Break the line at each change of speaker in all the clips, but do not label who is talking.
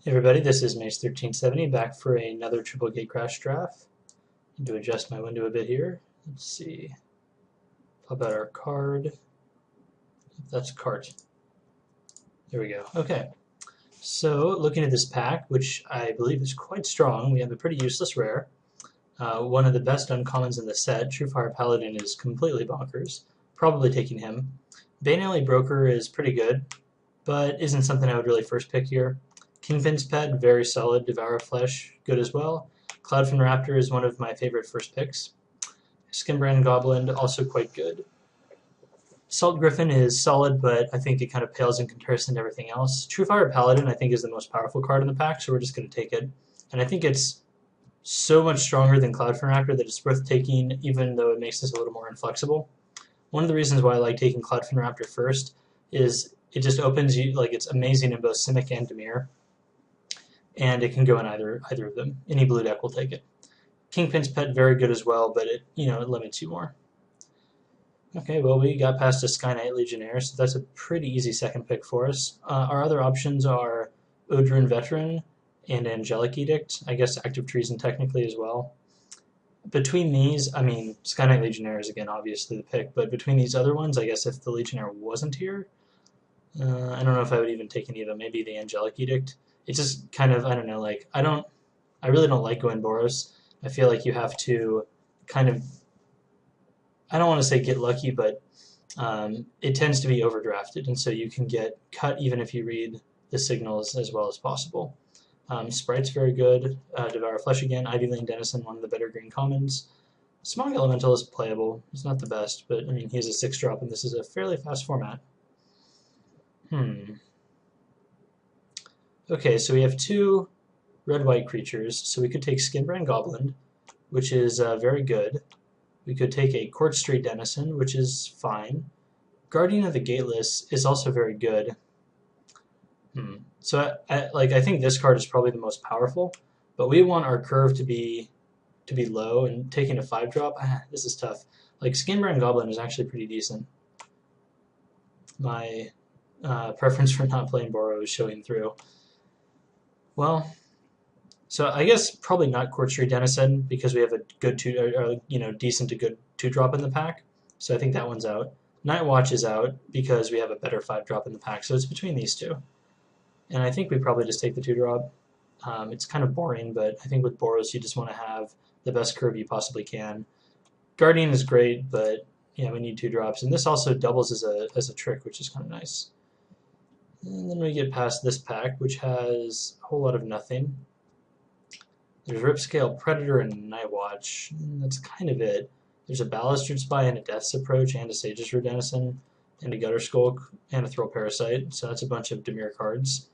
Hey everybody, this is Mace1370 back for another triple Gatecrash draft. Need to adjust my window a bit here. Let's see. Pop out our card. That's cart. There we go. Okay. So looking at this pack, which I believe is quite strong, we have a pretty useless rare. One of the best uncommons in the set, Truefire Paladin, is completely bonkers. Probably taking him. Bane Alley Broker is pretty good, but isn't something I would really first pick here. Kingpin's Pet, very solid. Devour Flesh, good as well. Cloudfin Raptor is one of my favorite first picks. Skinbrand Goblin, also quite good. Salt Griffin is solid, but I think it kind of pales in comparison to everything else. Truefire Paladin, I think, is the most powerful card in the pack, so we're just going to take it. And I think it's so much stronger than Cloudfin Raptor that it's worth taking, even though it makes this a little more inflexible. One of the reasons why I like taking Cloudfin Raptor first is it just opens you, like, it's amazing in both Simic and Dimir. And it can go in either of them. Any blue deck will take it. Kingpin's Pet, very good as well, but it limits you more. Okay, well, we got past a Sky Knight Legionnaire, so that's a pretty easy second pick for us. Our other options are Odrin Veteran and Angelic Edict. I guess Active Treason technically as well. Between these, I mean, Sky Knight Legionnaire is, again, obviously the pick, but between these other ones, I guess if the Legionnaire wasn't here, I don't know if I would even take any of them. Maybe the Angelic Edict. It's just kind of, I don't know, like, I really don't like going Boros. I feel like you have to kind of, I don't want to say get lucky, but it tends to be overdrafted, and so you can get cut even if you read the signals as well as possible. Sprite's very good. Devour Flesh again. Ivy Lane Denizen, one of the better green commons. Smog Elemental is playable. He's not the best, but I mean, he has a 6-drop, and this is a fairly fast format. Okay, so we have two red-white creatures, so we could take Skinbrand Goblin, which is very good. We could take a Court Street Denizen, which is fine. Guardian of the Gateless is also very good. So I think this card is probably the most powerful, but we want our curve to be low, and taking a 5-drop, this is tough. Like, Skinbrand Goblin is actually pretty decent. My preference for not playing Boros is showing through. Well, so I guess probably not Court Street Denizen because we have a good decent to good 2-drop in the pack. So I think that one's out. Night Watch is out because we have a better 5-drop in the pack. So it's between these two. And I think we probably just take the 2-drop. It's kind of boring, but I think with Boros you just want to have the best curve you possibly can. Guardian is great, but yeah, we need 2-drops. And this also doubles as a trick, which is kind of nice. And then we get past this pack, which has a whole lot of nothing. There's Ripscale Predator and Night Watch. That's kind of it. There's a Ballistard Spy and a Death's Approach and a Sage's Denizen and a Gutter Skulk and a Throw Parasite. So that's a bunch of Dimir cards.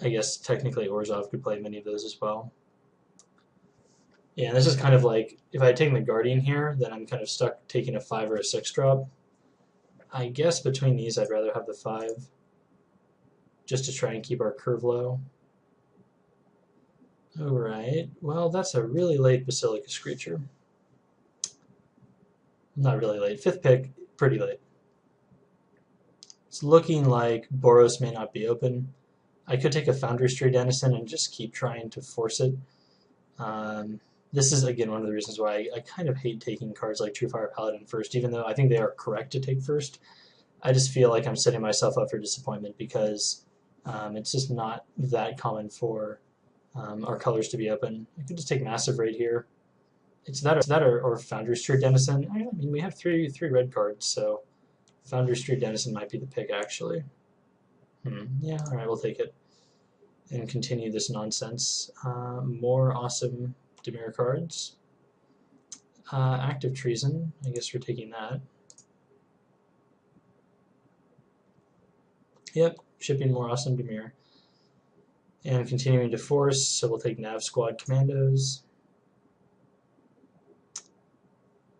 I guess technically Orzhov could play many of those as well. Yeah, and this is kind of like, if I had taken the Guardian here, then I'm kind of stuck taking a 5 or a 6-drop. I guess between these I'd rather have the 5. Just to try and keep our curve low. Alright, well, that's a really late Basilica Screecher. Not really late. 5th pick, pretty late. It's looking like Boros may not be open. I could take a Foundry Street Denizen and just keep trying to force it. This is, again, one of the reasons why I kind of hate taking cards like Truefire Paladin first, even though I think they are correct to take first. I just feel like I'm setting myself up for disappointment because it's just not that common for our colors to be open. I could just take Massive Raid here. It's that or Foundry Street Denizen. I mean, we have three red cards, so Foundry Street Denizen might be the pick, actually. Yeah, alright, we'll take it. And continue this nonsense. More awesome Dimir cards. Active Treason, I guess we're taking that. Yep, shipping more awesome Dimir. And continuing to force, so we'll take Nav Squad Commandos.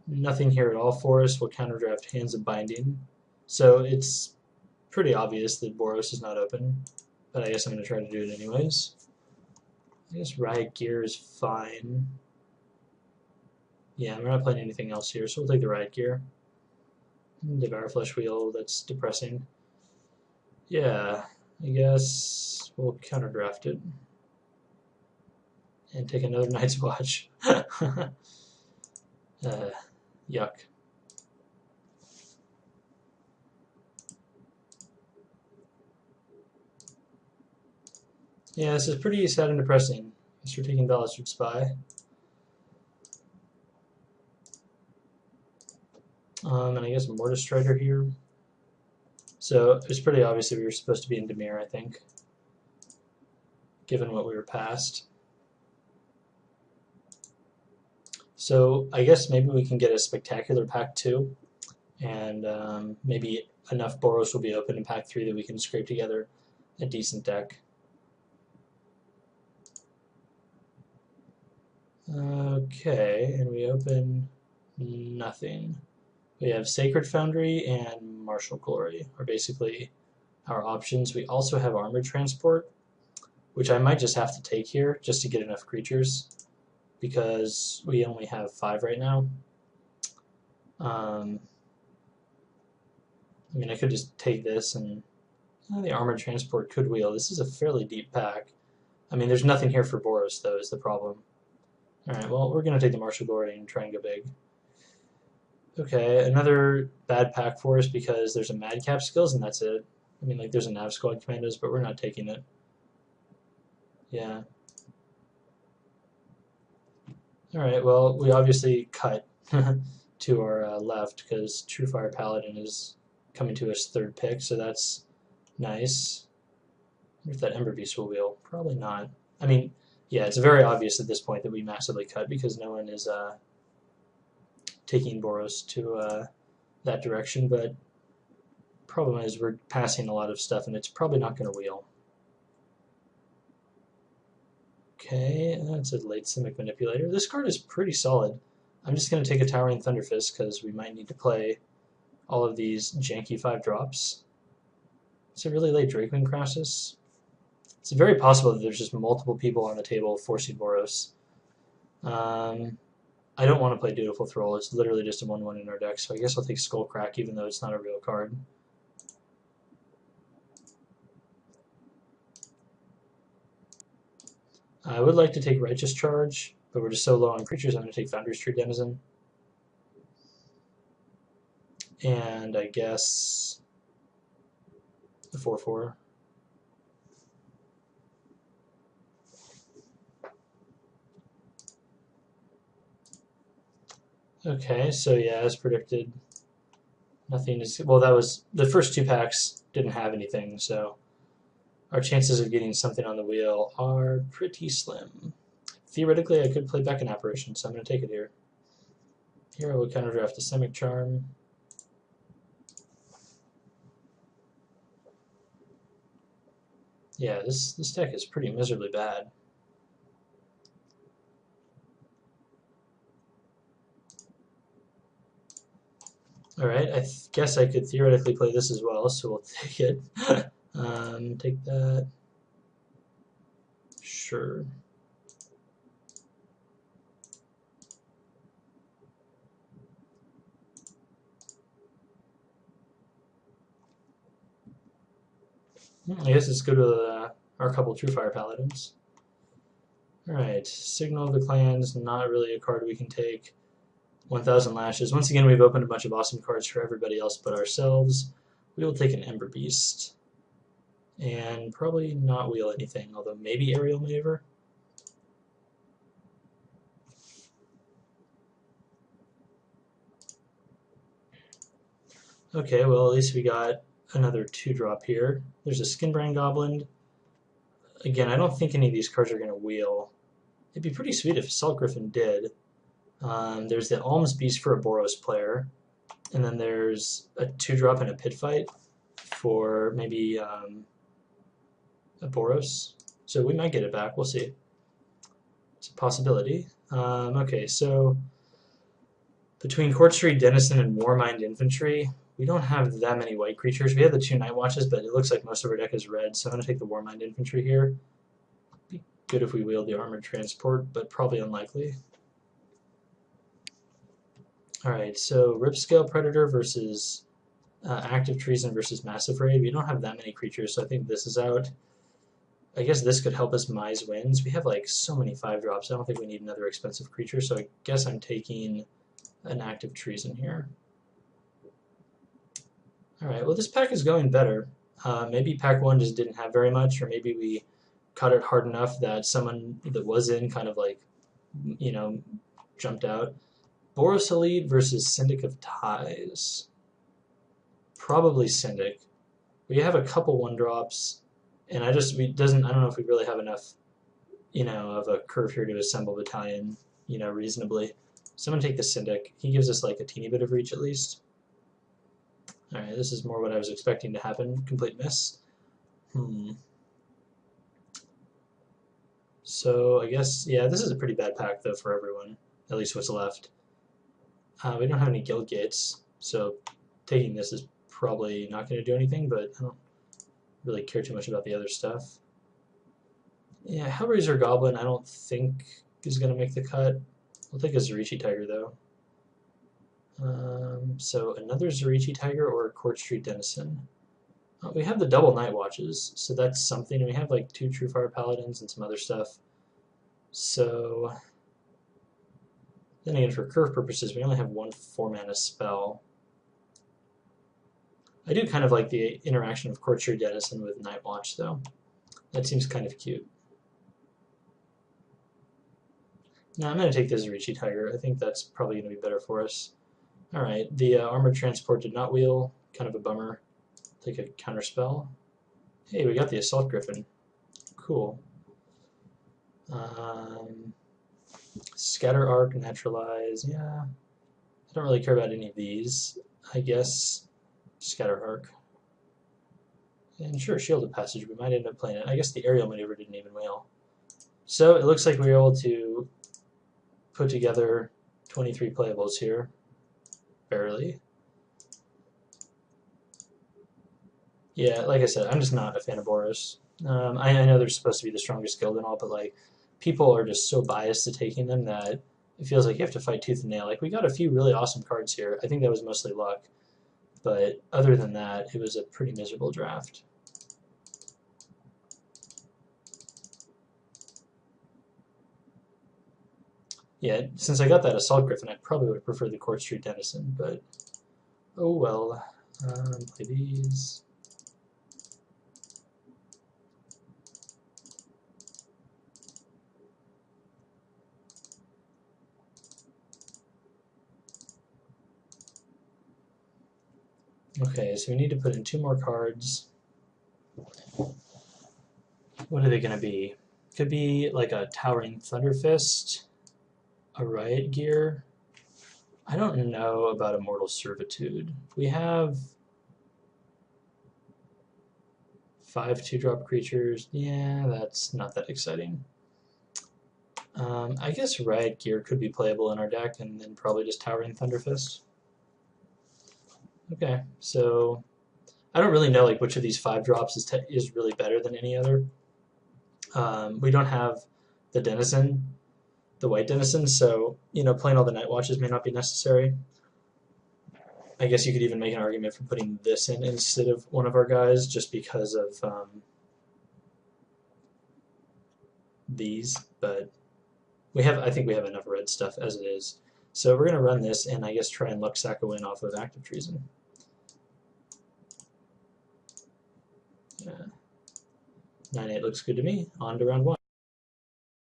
Nothing here at all for us. We'll counterdraft Hands of Binding. So it's pretty obvious that Boros is not open, but I guess I'm going to try to do it anyways. I guess Riot Gear is fine. Yeah, we're not playing anything else here, so we'll take the Riot Gear. Devour Flesh Wheel, that's depressing. Yeah, I guess we'll counterdraft it and take another Night's Watch. Yuck. Yeah, this is pretty sad and depressing. Guess we're taking Ballestered Spy. And I guess a Mortis Strider here. So it's pretty obvious that we were supposed to be in Dimir, I think, given what we were past. So I guess maybe we can get a spectacular pack 2, and maybe enough Boros will be open in pack 3 that we can scrape together a decent deck. Okay, and we open nothing. We have Sacred Foundry and Martial Glory are basically our options. We also have Armored Transport, which I might just have to take here just to get enough creatures, because we only have 5 right now. I mean, I could just take this, and the Armored Transport could wheel. This is a fairly deep pack. I mean, there's nothing here for Boros, though, is the problem. Alright, well, we're going to take the Martial Glory and try and go big. Okay, another bad pack for us because there's a Madcap skills, and that's it. I mean, like, there's a Nav Squad Commandos, but we're not taking it. Yeah. Alright, well, we obviously cut to our left because Truefire Paladin is coming to us 3rd pick, so that's nice. I wonder if that Ember Beast will wheel. Probably not. I mean, yeah, it's very obvious at this point that we massively cut because no one is taking Boros to that direction, but problem is we're passing a lot of stuff and it's probably not going to wheel. Okay, that's a late Simic Manipulator. This card is pretty solid. I'm just going to take a Towering Thunderfist because we might need to play all of these janky 5-drops. It's a really late Drakewind Crassus. It's very possible that there's just multiple people on the table forcing Boros. I don't want to play Dutiful Thrall. It's literally just a 1/1 in our deck, so I guess I'll take Skullcrack even though it's not a real card. I would like to take Righteous Charge, but we're just so low on creatures, I'm going to take Foundry's Tree Denizen. And I guess the 4/4. Okay, so yeah, as predicted, nothing is... Well, that was... The first 2 packs didn't have anything, so our chances of getting something on the wheel are pretty slim. Theoretically, I could play back an Apparition, so I'm going to take it here. Here I will counterdraft a Simic Charm. Yeah, this deck is pretty miserably bad. Alright, I guess I could theoretically play this as well, so we'll take it. Take that. Sure. I guess it's good with our couple Truefire Paladins. Alright, Signal of the Clans, not really a card we can take. 1000 Lashes. Once again, we've opened a bunch of awesome cards for everybody else but ourselves. We will take an Ember Beast. And probably not wheel anything, although maybe Aerial Maneuver. Okay, well, at least we got another 2-drop here. There's a Skinbrand Goblin. Again, I don't think any of these cards are going to wheel. It'd be pretty sweet if Salt Griffin did. There's the Alms Beast for a Boros player. And then there's a 2-drop and a Pit Fight for maybe a Boros. So we might get it back. We'll see. It's a possibility. Okay, so between Court Street Denizen and Warmind Infantry, we don't have that many white creatures. We have the 2 Night Watches, but it looks like most of our deck is red, so I'm going to take the Warmind Infantry here. Be good if we wield the Armored Transport, but probably unlikely. Alright, so Ripscale Predator versus Active Treason versus Massive Raid. We don't have that many creatures, so I think this is out. I guess this could help us Mize wins. We have like so many 5-drops. I don't think we need another expensive creature, so I guess I'm taking an active treason here. Alright, well this pack is going better. Maybe pack 1 just didn't have very much, or maybe we caught it hard enough that someone that was in kind of like, you know, jumped out. Boros Elite versus Syndic of Ties. Probably Syndic. We have a couple 1-drops, and I don't know if we really have enough, you know, of a curve here to assemble Battalion, you know, reasonably. So I'm gonna take the Syndic. He gives us like a teeny bit of reach at least. Alright, this is more what I was expecting to happen. Complete miss. So I guess, yeah, this is a pretty bad pack though for everyone, at least what's left. We don't have any guild gates, so taking this is probably not going to do anything, but I don't really care too much about the other stuff. Yeah, Hellraiser Goblin I don't think is going to make the cut. We'll take a Zerichi Tiger though. So another Zerichi Tiger or a Court Street Denizen. We have the double Night Watches, so that's something. We have like 2 Truefire Paladins and some other stuff. So then again, for curve purposes, we only have 1 4-mana spell. I do kind of like the interaction of Court Street Denizen with Night Watch, though. That seems kind of cute. Now I'm going to take the Zerichi Tiger. I think that's probably going to be better for us. Alright, the Armored Transport did not wheel. Kind of a bummer. Take a counterspell. Hey, we got the Assault Griffin. Cool. Scatter Arc, Naturalize, yeah. I don't really care about any of these. I guess Scatter Arc. And sure, Shielded Passage, we might end up playing it. I guess the Aerial Maneuver didn't even wheel. So it looks like we were able to put together 23 playables here. Barely. Yeah, like I said, I'm just not a fan of Boros. I know they're supposed to be the strongest guild and all, but like people are just so biased to taking them that it feels like you have to fight tooth and nail. Like we got a few really awesome cards here. I think that was mostly luck, but other than that, it was a pretty miserable draft. Yeah, since I got that Assault Griffin, I probably would prefer the Court Street Denizen, but oh well. Play these. Okay, so we need to put in 2 more cards. What are they going to be? Could be like a Towering Thunderfist, a Riot Gear. I don't know about Immortal Servitude. We have 5 2-drop creatures. Yeah, that's not that exciting. I guess Riot Gear could be playable in our deck, and then probably just Towering Thunderfist. Okay, so I don't really know like which of these 5-drops is really better than any other. We don't have the Denizen, the White Denizen, so you know playing all the Night Watches may not be necessary. I guess you could even make an argument for putting this in instead of one of our guys, just because of these. But I think we have enough red stuff as it is. So we're going to run this and I guess try and luck Sacco in off of Active Treason. Yeah. 9-8 looks good to me. On to round 1.